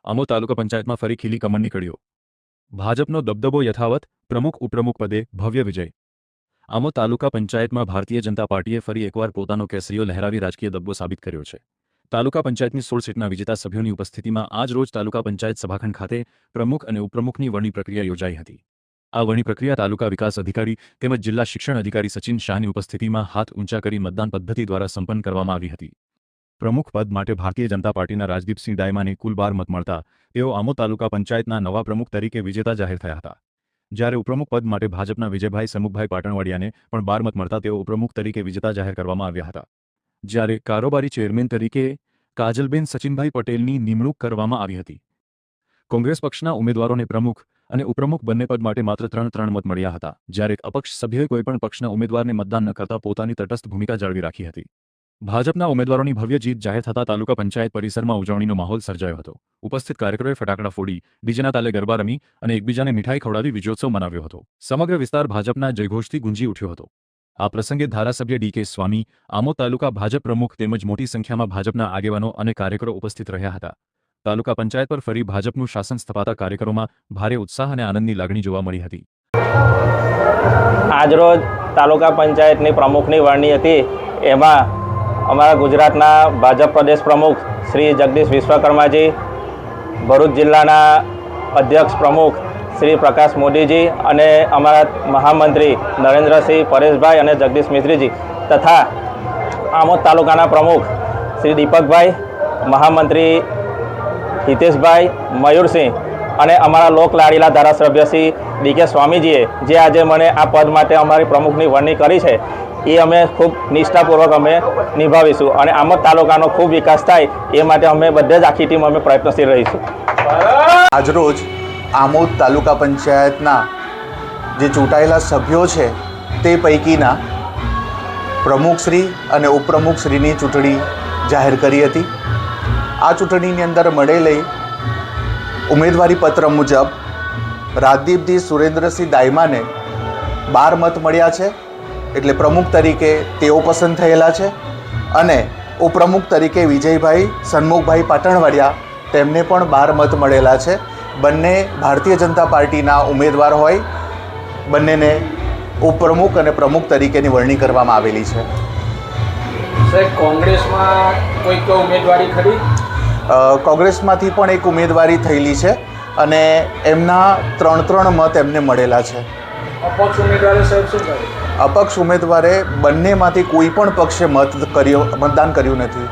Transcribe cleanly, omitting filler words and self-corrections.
આમોદ તાલુકા પંચાયતમાં ફરી ખીલી કમળની કળીઓ. ભાજપનો દબદબો યથાવત, પ્રમુખ ઉપપ્રમુખ પદે ભવ્ય વિજય. આમોદ તાલુકા પંચાયતમાં ભારતીય જનતા પાર્ટીએ ફરી એકવાર પોતાનો કેસરીઓ લહેરાવી રાજકીય દબદબો સાબિત કર્યો છે. તાલુકા પંચાયતની 16 સીટના વિજેતા સભ્યોની ઉપસ્થિતિમાં આજ રોજ તાલુકા પંચાયત સભાખંડ ખાતે પ્રમુખ અને ઉપપ્રમુખની વરણી પ્રક્રિયા યોજાઈ હતી. આ વરણી પ્રક્રિયા તાલુકા વિકાસ અધિકારી તેમજ જિલ્લા શિક્ષણ અધિકારી સચિન શાહની ઉપસ્થિતિમાં હાથ ઊંચા કરી મતદાન પદ્ધતિ દ્વારા સંપન્ન કરવામાં આવી હતી. પ્રમુખ પદ માટે ભારતીય જનતા પાર્ટીના રાજદીપસિંહ ડાયમાને કુલ 12 મત મળતા તેઓ આમોદ તાલુકા પંચાયતના નવા પ્રમુખ તરીકે વિજેતા જાહેર થયા હતા. જ્યારે ઉપપ્રમુખ પદ માટે ભાજપના વિજયભાઈ સમુખભાઈ પાટણવાડિયાને પણ 12 મત મળતા તેઓ ઉપપ્રમુખ તરીકે વિજેતા જાહેર કરવામાં આવ્યા હતા. જ્યારે કારોબારી ચેરમેન તરીકે કાજલબેન સચિનભાઈ પટેલની નિમણૂક કરવામાં આવી હતી. કોંગ્રેસ પક્ષના ઉમેદવારોને પ્રમુખ અને ઉપપ્રમુખ બંને પદ માટે માત્ર 3 મત મળ્યા હતા. જ્યારે અપક્ષ સભ્યોએ કોઈપણ પક્ષના ઉમેદવારને મતદાન ન કરતા પોતાની તટસ્થ ભૂમિકા જાળવી રાખી હતી. ભાજપના ઉમેદવારોની ભવ્ય જીત જાહેર થતા તાલુકા પંચાયત પરિસરમાં ઉજવણીનો માહોલ સર્જાયો હતો. ઉપસ્થિત કાર્યકરોએ ફટાકડા ફોડી, ડીજેના તાલે ગરબા રમી અને એકબીજાને મીઠાઈ ખવડાવી વિજયોત્સવ મનાવ્યો હતો. સમગ્ર વિસ્તાર ભાજપના જયઘોષથી ગુંજી ઉઠ્યો હતો. આ પ્રસંગે ધારાસભ્ય ડી.કે. સ્વામી, આમોદ તાલુકા ભાજપ પ્રમુખ તેમજ મોટી સંખ્યામાં ભાજપના આગેવાનો અને કાર્યકરો ઉપસ્થિત રહ્યા હતા. તાલુકા પંચાયત પર ફરી ભાજપનું શાસન સ્થપાતા કાર્યકરોમાં ભારે ઉત્સાહ અને આનંદની લાગણી જોવા મળી હતી. આજરોજ તાલુકા પંચાયતની પ્રમુખની વરણી હતી. એમાં અમારા ગુજરાતના ભાજપ પ્રદેશ પ્રમુખ શ્રી જગદીશ વિશ્વકર્માજી, ભરૂચ જિલ્લાના અધ્યક્ષ પ્રમુખ શ્રી પ્રકાશ મોદીજી અને અમારા મહામંત્રી નરેન્દ્રસિંહ પરેશભાઈ અને જગદીશ મિશ્રીજી તથા આમોદ તાલુકાના પ્રમુખ શ્રી દીપકભાઈ, મહામંત્રી હિતેશભાઈ, મયુરસિંહ અને અમારા લોકલાડીલા ધારાસભ્ય શ્રી ડી.કે. સ્વામીજીએ જે આજે મને આ પદ માટે અમારી પ્રમુખની વરણી કરી છે એ અમે ખૂબ નિષ્ઠાપૂર્વક અમે નિભાવીશું અને આમોદ તાલુકાનો ખૂબ વિકાસ થાય એ માટે અમે બધે જ આખી ટીમ અમે પ્રયત્નશીલ રહીશું. આજરોજ આમોદ તાલુકા પંચાયતના જે ચૂંટાયેલા સભ્યો છે તે પૈકીના પ્રમુખશ્રી અને ઉપપ્રમુખશ્રીની ચૂંટણી જાહેર કરી હતી. આ ચૂંટણીની અંદર મળેલી ઉમેદવારી પત્ર મુજબ રાજદીપજી સુરેન્દ્રસિંહ દાયમાને 12 મત મળ્યા છે. એટલે પ્રમુખ તરીકે તેઓ પસંદ થયેલા છે અને ઉપપ્રમુખ તરીકે વિજયભાઈ સન્મુખભાઈ પાટણવાડિયા તેમને પણ 12 મત મળેલા છે. બંને ભારતીય જનતા પાર્ટીના ઉમેદવાર હોય બંનેને ઉપપ્રમુખ અને પ્રમુખ તરીકેની વરણી કરવામાં આવેલી છે. સાહેબ, કોંગ્રેસમાં કોઈક ઉમેદવારી ખરી? કોંગ્રેસમાંથી પણ એક ઉમેદવારી થયેલી છે અને એમના 3 મત એમને મળેલા છે. અપક્ષ ઉમેદવારે સાહેબ શું કર્યું? અપક્ષ ઉમેદવારે બંનેમાંથી કોઈ પણ પક્ષે મતદાન કર્યું નથી.